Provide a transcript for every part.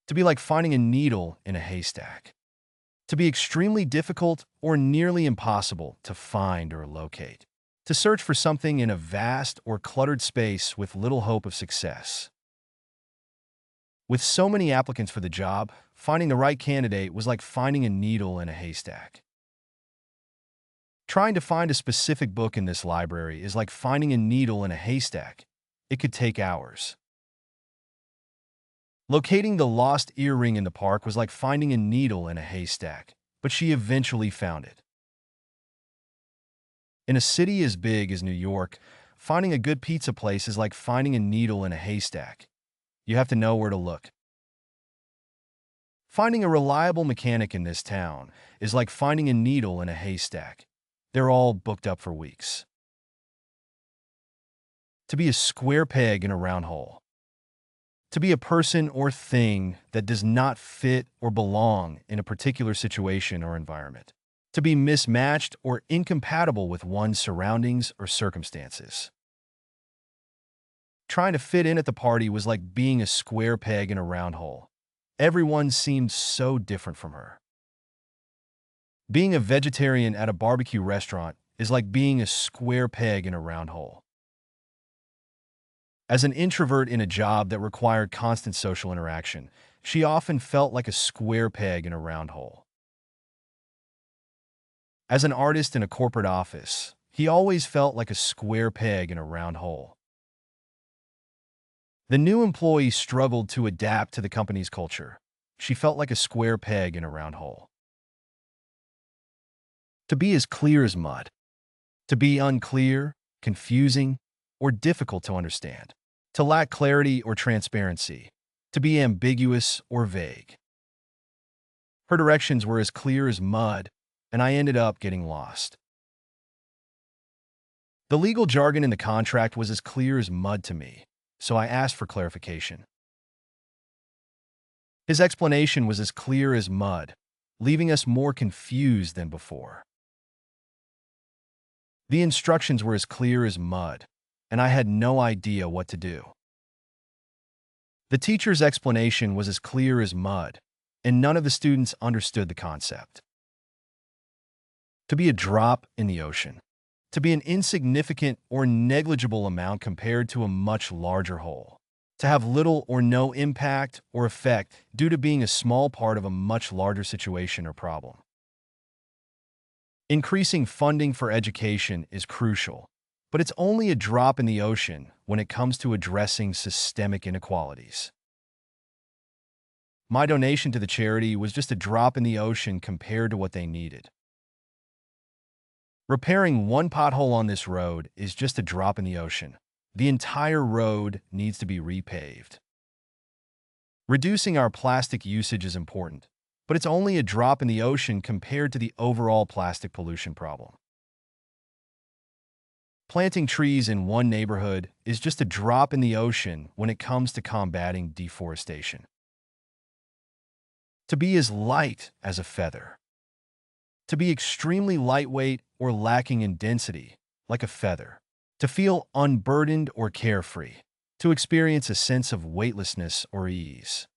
to be like finding a needle in a haystack, to be extremely difficult or nearly impossible to find or locate, to search for something in a vast or cluttered space with little hope of success. With so many applicants for the job, finding the right candidate was like finding a needle in a haystack. Trying to find a specific book in this library is like finding a needle in a haystack. It could take hours. Locating the lost earring in the park was like finding a needle in a haystack, but she eventually found it. In a city as big as New York, finding a good pizza place is like finding a needle in a haystack. You have to know where to look. Finding a reliable mechanic in this town is like finding a needle in a haystack. They're all booked up for weeks. To be a square peg in a round hole. To be a person or thing that does not fit or belong in a particular situation or environment. To be mismatched or incompatible with one's surroundings or circumstances. Trying to fit in at the party was like being a square peg in a round hole. Everyone seemed so different from her. Being a vegetarian at a barbecue restaurant is like being a square peg in a round hole. As an introvert in a job that required constant social interaction, she often felt like a square peg in a round hole. As an artist in a corporate office, he always felt like a square peg in a round hole. The new employee struggled to adapt to the company's culture. She felt like a square peg in a round hole. To be as clear as mud. To be unclear, confusing, or difficult to understand. To lack clarity or transparency. To be ambiguous or vague. Her directions were as clear as mud, and I ended up getting lost. The legal jargon in the contract was as clear as mud to me, so I asked for clarification. His explanation was as clear as mud, leaving us more confused than before. The instructions were as clear as mud, and I had no idea what to do. The teacher's explanation was as clear as mud, and none of the students understood the concept. To be a drop in the ocean. To be an insignificant or negligible amount compared to a much larger whole. To have little or no impact or effect due to being a small part of a much larger situation or problem. Increasing funding for education is crucial, but it's only a drop in the ocean when it comes to addressing systemic inequalities. My donation to the charity was just a drop in the ocean compared to what they needed. Repairing one pothole on this road is just a drop in the ocean. The entire road needs to be repaved. Reducing our plastic usage is important, but it's only a drop in the ocean compared to the overall plastic pollution problem. Planting trees in one neighborhood is just a drop in the ocean when it comes to combating deforestation. To be as light as a feather. To be extremely lightweight or lacking in density, like a feather. To feel unburdened or carefree. To experience a sense of weightlessness or ease.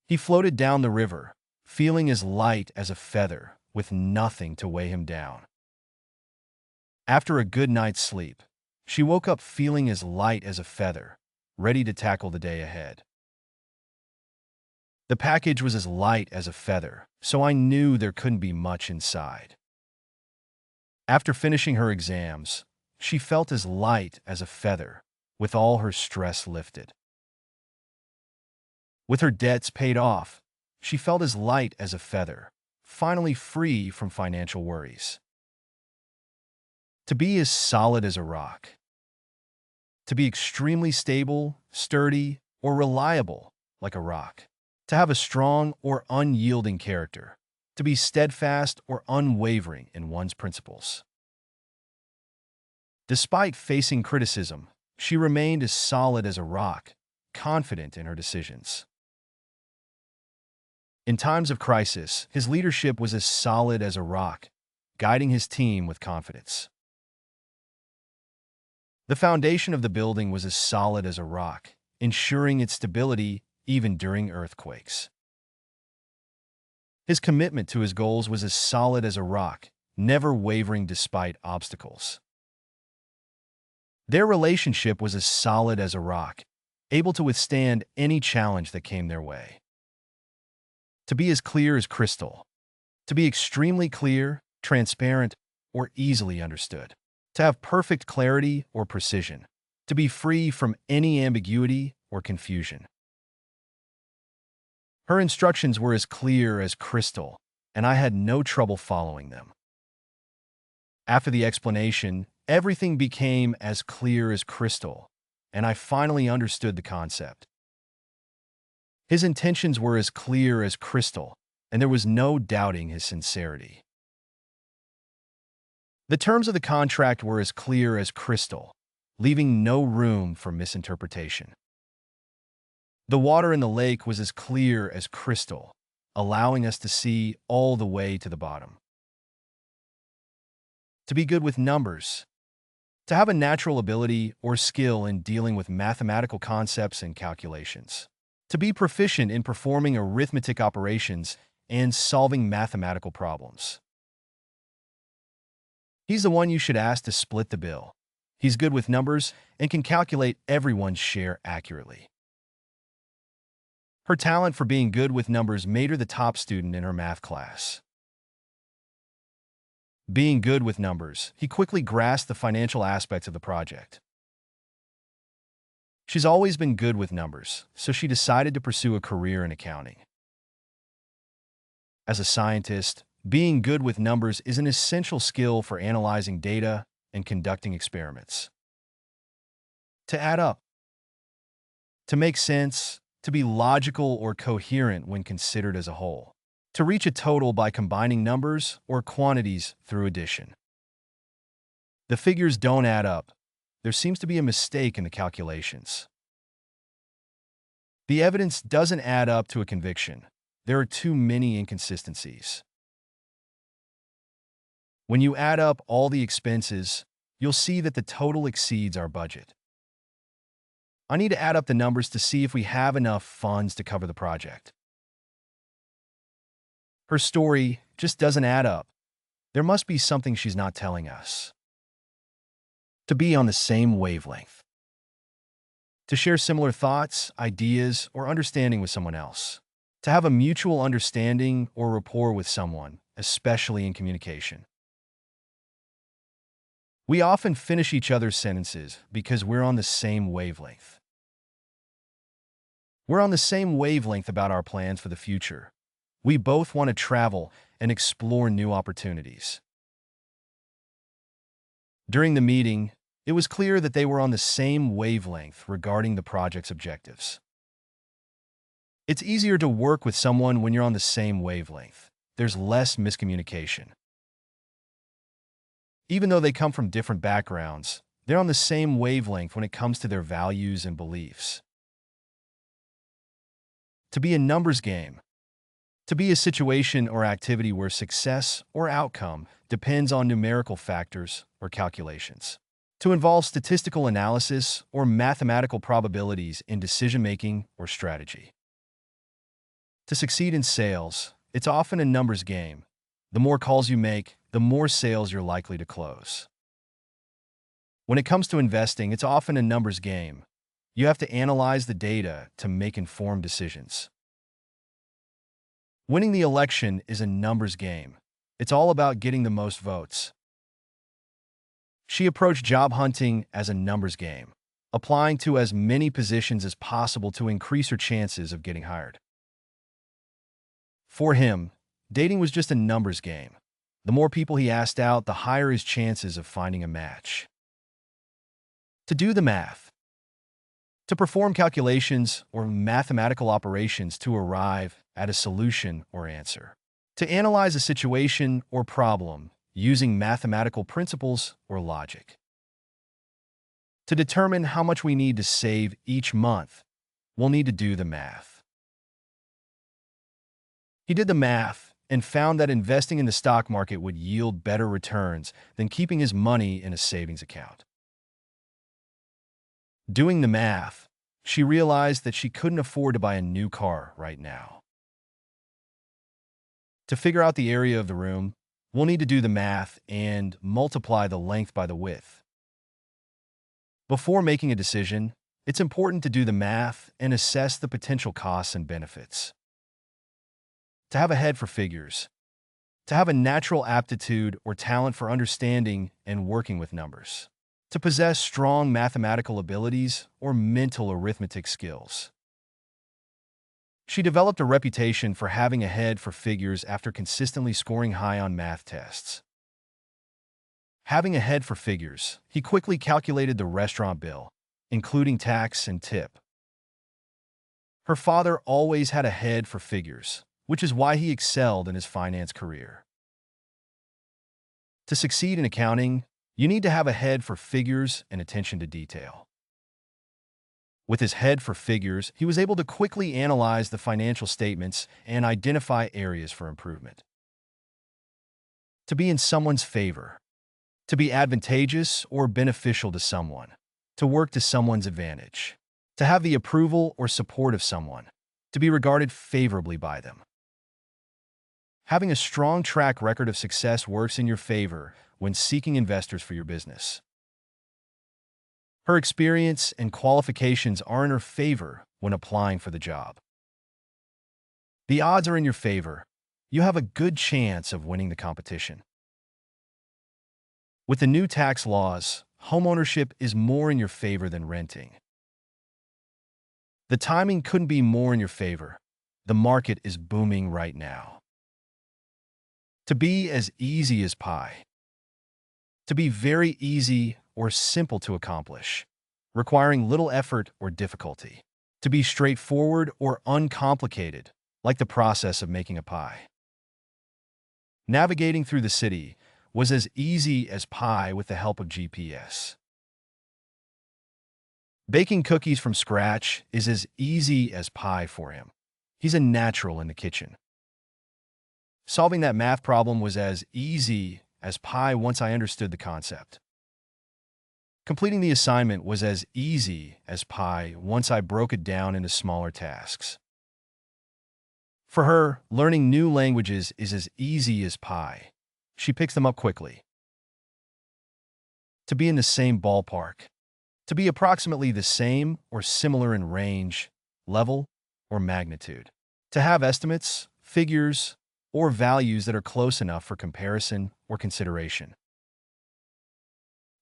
He floated down the river, feeling as light as a feather, with nothing to weigh him down. After a good night's sleep, she woke up feeling as light as a feather, ready to tackle the day ahead. The package was as light as a feather, so I knew there couldn't be much inside. After finishing her exams, she felt as light as a feather, with all her stress lifted. With her debts paid off, she felt as light as a feather, finally free from financial worries. To be as solid as a rock. To be extremely stable, sturdy, or reliable, like a rock. To have a strong or unyielding character. To be steadfast or unwavering in one's principles. Despite facing criticism, she remained as solid as a rock, confident in her decisions. In times of crisis, his leadership was as solid as a rock, guiding his team with confidence. The foundation of the building was as solid as a rock, ensuring its stability even during earthquakes. His commitment to his goals was as solid as a rock, never wavering despite obstacles. Their relationship was as solid as a rock, able to withstand any challenge that came their way. To be as clear as crystal. To be extremely clear, transparent, or easily understood. To have perfect clarity or precision. To be free from any ambiguity or confusion. Her instructions were as clear as crystal, and I had no trouble following them. After the explanation, everything became as clear as crystal, and I finally understood the concept. His intentions were as clear as crystal, and there was no doubting his sincerity. The terms of the contract were as clear as crystal, leaving no room for misinterpretation. The water in the lake was as clear as crystal, allowing us to see all the way to the bottom. To be good with numbers. To have a natural ability or skill in dealing with mathematical concepts and calculations. To be proficient in performing arithmetic operations and solving mathematical problems. He's the one you should ask to split the bill. He's good with numbers and can calculate everyone's share accurately. Her talent for being good with numbers made her the top student in her math class. Being good with numbers, he quickly grasped the financial aspects of the project. She's always been good with numbers, so she decided to pursue a career in accounting. As a scientist, being good with numbers is an essential skill for analyzing data and conducting experiments. To add up. To make sense, to be logical or coherent when considered as a whole. To reach a total by combining numbers or quantities through addition. The figures don't add up. There seems to be a mistake in the calculations. The evidence doesn't add up to a conviction. There are too many inconsistencies. When you add up all the expenses, you'll see that the total exceeds our budget. I need to add up the numbers to see if we have enough funds to cover the project. Her story just doesn't add up. There must be something she's not telling us. To be on the same wavelength. To share similar thoughts, ideas, or understanding with someone else. To have a mutual understanding or rapport with someone, especially in communication. We often finish each other's sentences because we're on the same wavelength. We're on the same wavelength about our plans for the future. We both want to travel and explore new opportunities. During the meeting, it was clear that they were on the same wavelength regarding the project's objectives. It's easier to work with someone when you're on the same wavelength. There's less miscommunication. Even though they come from different backgrounds, they're on the same wavelength when it comes to their values and beliefs. To be a numbers game. To be a situation or activity where success or outcome depends on numerical factors or calculations. To involve statistical analysis or mathematical probabilities in decision-making or strategy. To succeed in sales, it's often a numbers game. The more calls you make, the more sales you're likely to close. When it comes to investing, it's often a numbers game. You have to analyze the data to make informed decisions. Winning the election is a numbers game. It's all about getting the most votes. She approached job hunting as a numbers game, applying to as many positions as possible to increase her chances of getting hired. For him, dating was just a numbers game. The more people he asked out, the higher his chances of finding a match. To do the math. To perform calculations or mathematical operations to arrive at a solution or answer. To analyze a situation or problem using mathematical principles or logic. To determine how much we need to save each month, we'll need to do the math. He did the math and found that investing in the stock market would yield better returns than keeping his money in a savings account. Doing the math, She realized that she couldn't afford to buy a new car right now. To figure out the area of the room, we'll need to do the math and multiply the length by the width. Before making a decision, it's important to do the math and assess the potential costs and benefits. To have a head for figures. To have a natural aptitude or talent for understanding and working with numbers. To possess strong mathematical abilities or mental arithmetic skills. She developed a reputation for having a head for figures after consistently scoring high on math tests. Having a head for figures, he quickly calculated the restaurant bill, including tax and tip. Her father always had a head for figures, which is why he excelled in his finance career. To succeed in accounting, you need to have a head for figures and attention to detail. With his head for figures, he was able to quickly analyze the financial statements and identify areas for improvement. To be in someone's favor. To be advantageous or beneficial to someone. To work to someone's advantage. To have the approval or support of someone. To be regarded favorably by them. Having a strong track record of success works in your favor when seeking investors for your business. Her experience and qualifications are in her favor when applying for the job. The odds are in your favor. You have a good chance of winning the competition. With the new tax laws, homeownership is more in your favor than renting. The timing couldn't be more in your favor. The market is booming right now. To be as easy as pie. To be very easy or simple to accomplish, requiring little effort or difficulty. To be straightforward or uncomplicated, like the process of making a pie. Navigating through the city was as easy as pie with the help of GPS. Baking cookies from scratch is as easy as pie for him. He's a natural in the kitchen. Solving that math problem was as easy as pie once I understood the concept. Completing the assignment was as easy as pie once I broke it down into smaller tasks. For her, learning new languages is as easy as pie. She picks them up quickly. To be in the same ballpark. To be approximately the same or similar in range, level, or magnitude. To have estimates, figures, or values that are close enough for comparison or consideration.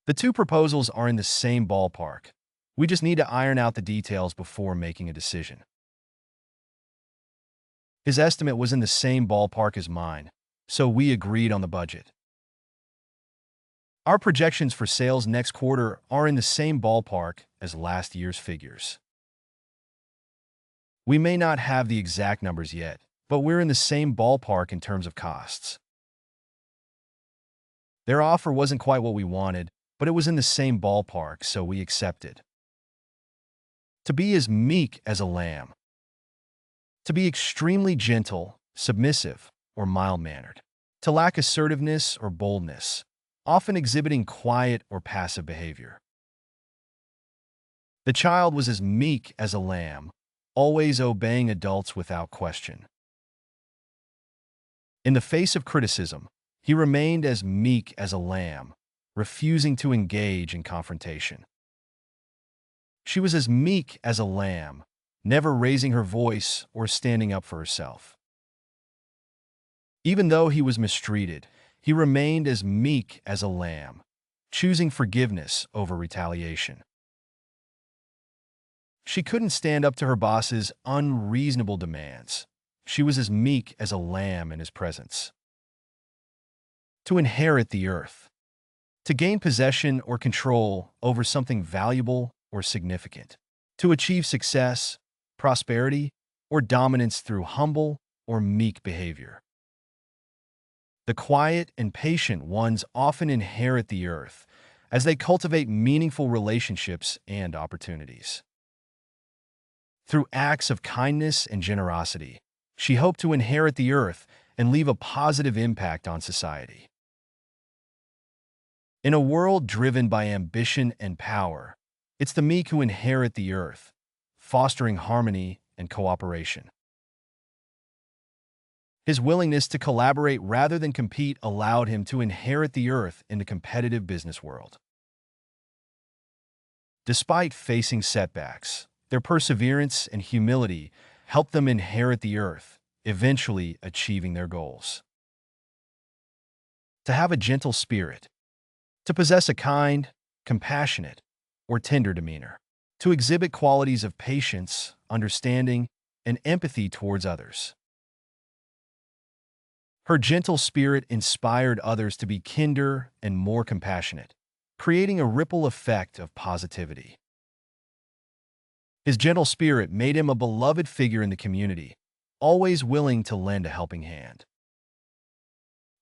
The two proposals are in the same ballpark. We just need to iron out the details before making a decision. His estimate was in the same ballpark as mine, so we agreed on the budget. Our projections for sales next quarter are in the same ballpark as last year's figures. We may not have the exact numbers yet, but we're in the same ballpark in terms of costs. Their offer wasn't quite what we wanted, but it was in the same ballpark, so we accepted. To be as meek as a lamb. To be extremely gentle, submissive, or mild-mannered. To lack assertiveness or boldness, often exhibiting quiet or passive behavior. The child was as meek as a lamb, always obeying adults without question. In the face of criticism, he remained as meek as a lamb, refusing to engage in confrontation. She was as meek as a lamb, never raising her voice or standing up for herself. Even though he was mistreated, he remained as meek as a lamb, choosing forgiveness over retaliation. She couldn't stand up to her boss's unreasonable demands. She was as meek as a lamb in his presence. To inherit the earth. To gain possession or control over something valuable or significant. To achieve success, prosperity, or dominance through humble or meek behavior. The quiet and patient ones often inherit the earth as they cultivate meaningful relationships and opportunities. Through acts of kindness and generosity, she hoped to inherit the earth and leave a positive impact on society. In a world driven by ambition and power, it's the meek who inherit the earth, fostering harmony and cooperation. His willingness to collaborate rather than compete allowed him to inherit the earth in the competitive business world. Despite facing setbacks, their perseverance and humility helped them inherit the earth, eventually achieving their goals. To have a gentle spirit. To possess a kind, compassionate, or tender demeanor. To exhibit qualities of patience, understanding, and empathy towards others. Her gentle spirit inspired others to be kinder and more compassionate, creating a ripple effect of positivity. His gentle spirit made him a beloved figure in the community, always willing to lend a helping hand.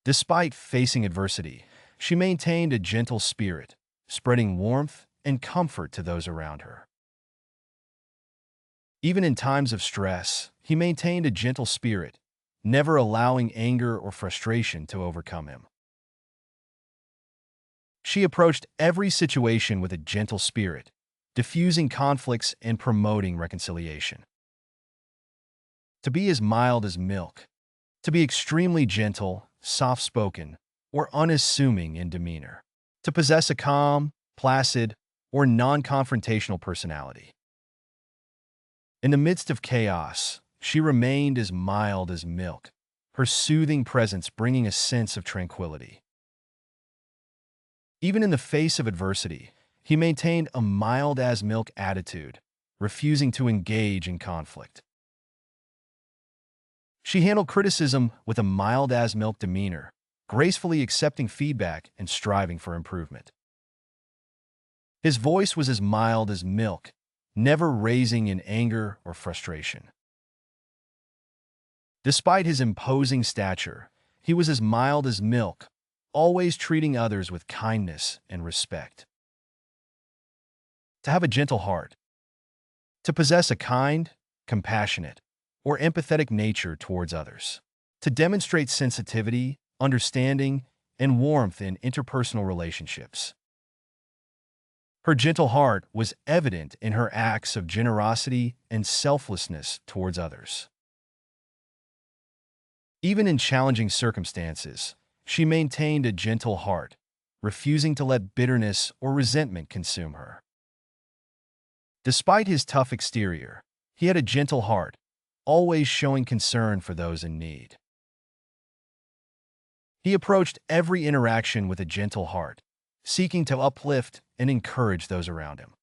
Despite facing adversity, she maintained a gentle spirit, spreading warmth and comfort to those around her. Even in times of stress, he maintained a gentle spirit, never allowing anger or frustration to overcome him. She approached every situation with a gentle spirit, diffusing conflicts and promoting reconciliation. To be as mild as milk. To be extremely gentle, soft-spoken, or unassuming in demeanor. To possess a calm, placid, or non-confrontational personality. In the midst of chaos, she remained as mild as milk, her soothing presence bringing a sense of tranquility. Even in the face of adversity, he maintained a mild-as-milk attitude, refusing to engage in conflict. She handled criticism with a mild-as-milk demeanor, gracefully accepting feedback and striving for improvement. His voice was as mild as milk, never raising in anger or frustration. Despite his imposing stature, he was as mild as milk, always treating others with kindness and respect. To have a gentle heart. To possess a kind, compassionate, or empathetic nature towards others. To demonstrate sensitivity, understanding, and warmth in interpersonal relationships. Her gentle heart was evident in her acts of generosity and selflessness towards others. Even in challenging circumstances, she maintained a gentle heart, refusing to let bitterness or resentment consume her. Despite his tough exterior, he had a gentle heart, always showing concern for those in need. He approached every interaction with a gentle heart, seeking to uplift and encourage those around him.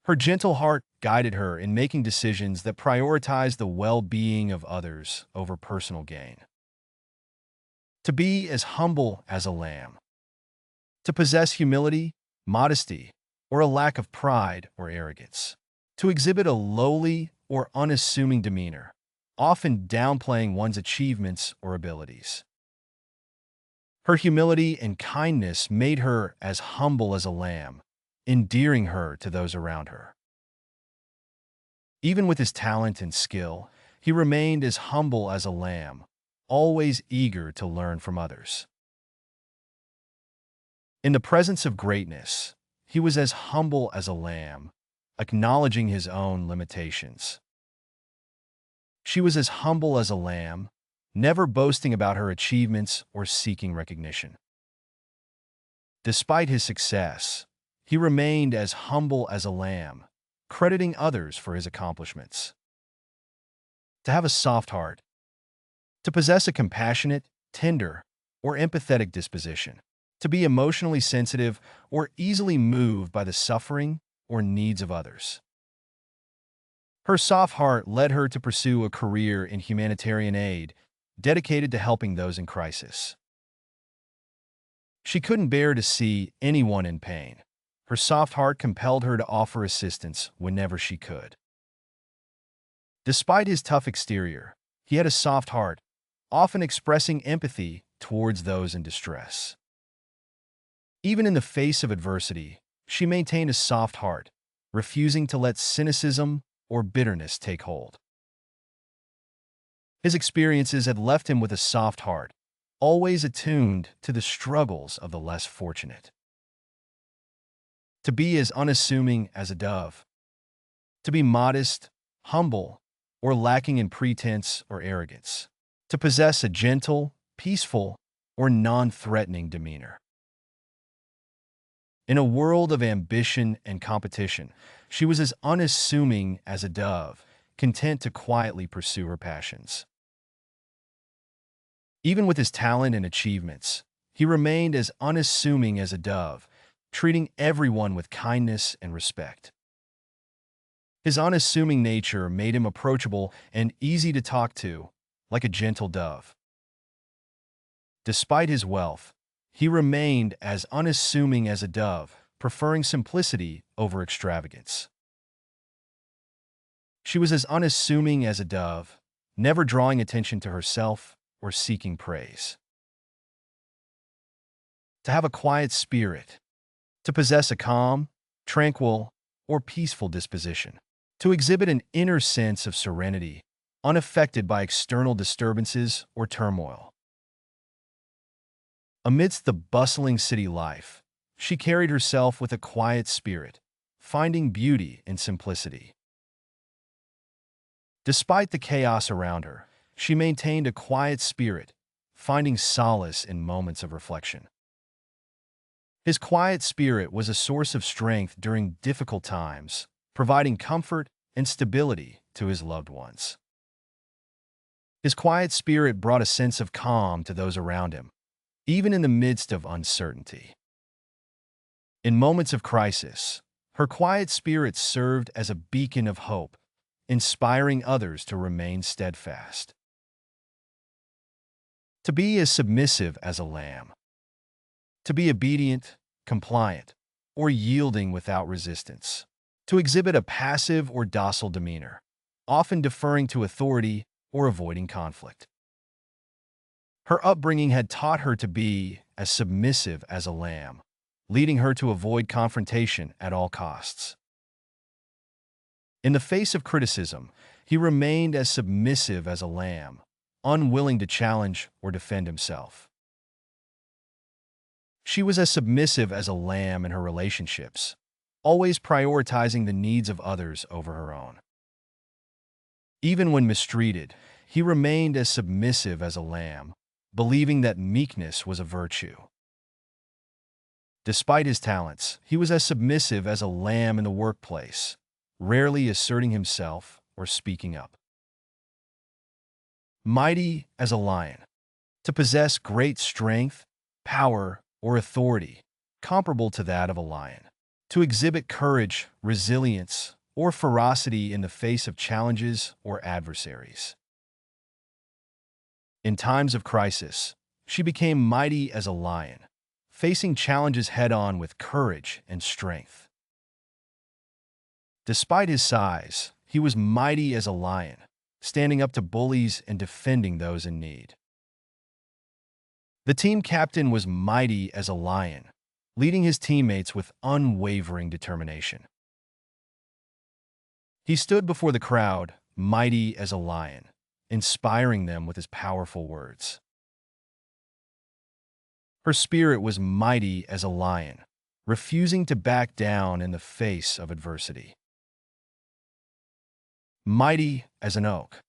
Her gentle heart guided her in making decisions that prioritized the well-being of others over personal gain. To be as humble as a lamb. To possess humility, modesty, or a lack of pride or arrogance. To exhibit a lowly or unassuming demeanor, often downplaying one's achievements or abilities. Her humility and kindness made her as humble as a lamb, endearing her to those around her. Even with his talent and skill, he remained as humble as a lamb, always eager to learn from others. In the presence of greatness, he was as humble as a lamb, acknowledging his own limitations. She was as humble as a lamb, never boasting about her achievements or seeking recognition. Despite his success, he remained as humble as a lamb, crediting others for his accomplishments. To have a soft heart. To possess a compassionate, tender, or empathetic disposition. To be emotionally sensitive or easily moved by the suffering or needs of others. Her soft heart led her to pursue a career in humanitarian aid, dedicated to helping those in crisis. She couldn't bear to see anyone in pain. Her soft heart compelled her to offer assistance whenever she could. Despite his tough exterior, he had a soft heart, often expressing empathy towards those in distress. Even in the face of adversity, she maintained a soft heart, refusing to let cynicism or bitterness take hold. His experiences had left him with a soft heart, always attuned to the struggles of the less fortunate. To be as unassuming as a dove. To be modest, humble, or lacking in pretense or arrogance. To possess a gentle, peaceful, or non-threatening demeanor. In a world of ambition and competition, she was as unassuming as a dove, content to quietly pursue her passions. Even with his talent and achievements, he remained as unassuming as a dove, treating everyone with kindness and respect. His unassuming nature made him approachable and easy to talk to, like a gentle dove. Despite his wealth, he remained as unassuming as a dove, preferring simplicity over extravagance. She was as unassuming as a dove, never drawing attention to herself or seeking praise. To have a quiet spirit. To possess a calm, tranquil, or peaceful disposition. To exhibit an inner sense of serenity, unaffected by external disturbances or turmoil. Amidst the bustling city life, she carried herself with a quiet spirit, finding beauty in simplicity. Despite the chaos around her, she maintained a quiet spirit, finding solace in moments of reflection. His quiet spirit was a source of strength during difficult times, providing comfort and stability to his loved ones. His quiet spirit brought a sense of calm to those around him, even in the midst of uncertainty. In moments of crisis, her quiet spirit served as a beacon of hope, inspiring others to remain steadfast. To be as submissive as a lamb. To be obedient, compliant, or yielding without resistance. To exhibit a passive or docile demeanor, often deferring to authority or avoiding conflict. Her upbringing had taught her to be as submissive as a lamb, leading her to avoid confrontation at all costs. In the face of criticism, he remained as submissive as a lamb, unwilling to challenge or defend himself. She was as submissive as a lamb in her relationships, always prioritizing the needs of others over her own. Even when mistreated, he remained as submissive as a lamb, believing that meekness was a virtue. Despite his talents, he was as submissive as a lamb in the workplace, rarely asserting himself or speaking up. Mighty as a lion. To possess great strength, power, or authority, comparable to that of a lion. To exhibit courage, resilience, or ferocity in the face of challenges or adversaries. In times of crisis, she became mighty as a lion, facing challenges head-on with courage and strength. Despite his size, he was mighty as a lion, standing up to bullies and defending those in need. The team captain was mighty as a lion, leading his teammates with unwavering determination. He stood before the crowd, mighty as a lion, inspiring them with his powerful words. Her spirit was mighty as a lion, refusing to back down in the face of adversity. Mighty as an oak.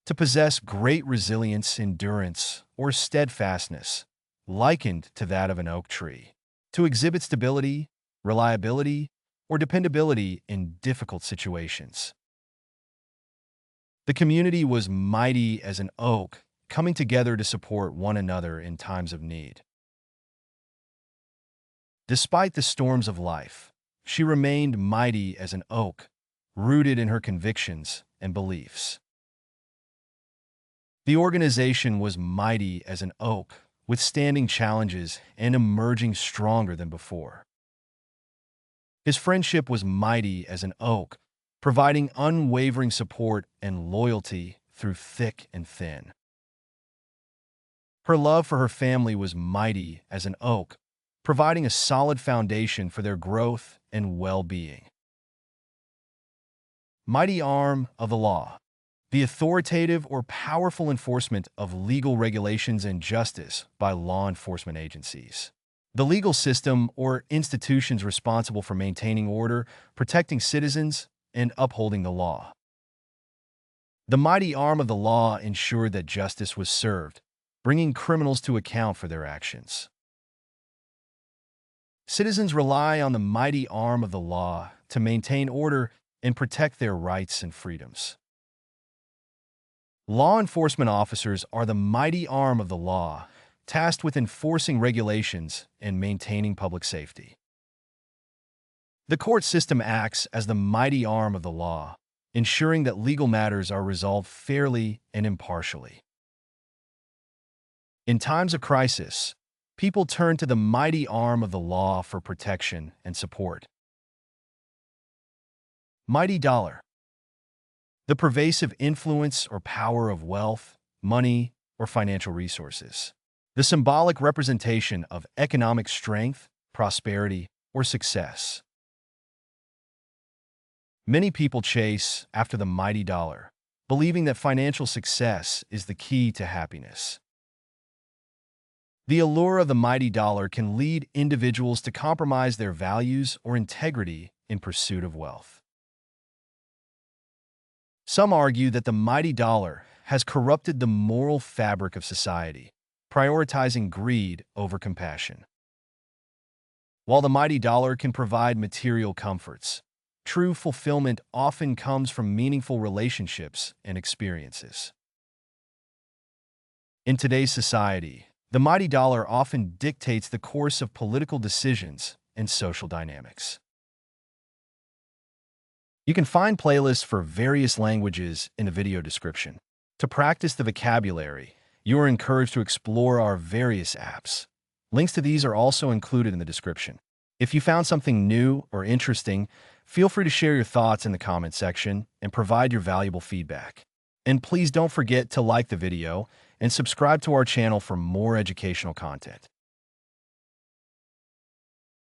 To possess great resilience, endurance, or steadfastness, likened to that of an oak tree. To exhibit stability, reliability, or dependability in difficult situations. The community was mighty as an oak, coming together to support one another in times of need. Despite the storms of life, she remained mighty as an oak, rooted in her convictions and beliefs. The organization was mighty as an oak, withstanding challenges and emerging stronger than before. His friendship was mighty as an oak, providing unwavering support and loyalty through thick and thin. Her love for her family was mighty as an oak, providing a solid foundation for their growth and well-being. Mighty arm of the law. The authoritative or powerful enforcement of legal regulations and justice by law enforcement agencies. The legal system or institutions responsible for maintaining order, protecting citizens, and upholding the law. The mighty arm of the law ensured that justice was served, bringing criminals to account for their actions. Citizens rely on the mighty arm of the law to maintain order and protect their rights and freedoms. Law enforcement officers are the mighty arm of the law, tasked with enforcing regulations and maintaining public safety. The court system acts as the mighty arm of the law, ensuring that legal matters are resolved fairly and impartially. In times of crisis, people turn to the mighty arm of the law for protection and support. Mighty dollar. The pervasive influence or power of wealth, money, or financial resources. The symbolic representation of economic strength, prosperity, or success. Many people chase after the mighty dollar, believing that financial success is the key to happiness. The allure of the mighty dollar can lead individuals to compromise their values or integrity in pursuit of wealth. Some argue that the mighty dollar has corrupted the moral fabric of society, prioritizing greed over compassion. While the mighty dollar can provide material comforts, true fulfillment often comes from meaningful relationships and experiences. In today's society, the mighty dollar often dictates the course of political decisions and social dynamics. You can find playlists for various languages in the video description. To practice the vocabulary, you are encouraged to explore our various apps. Links to these are also included in the description. If you found something new or interesting, feel free to share your thoughts in the comment section and provide your valuable feedback. And please don't forget to like the video and subscribe to our channel for more educational content.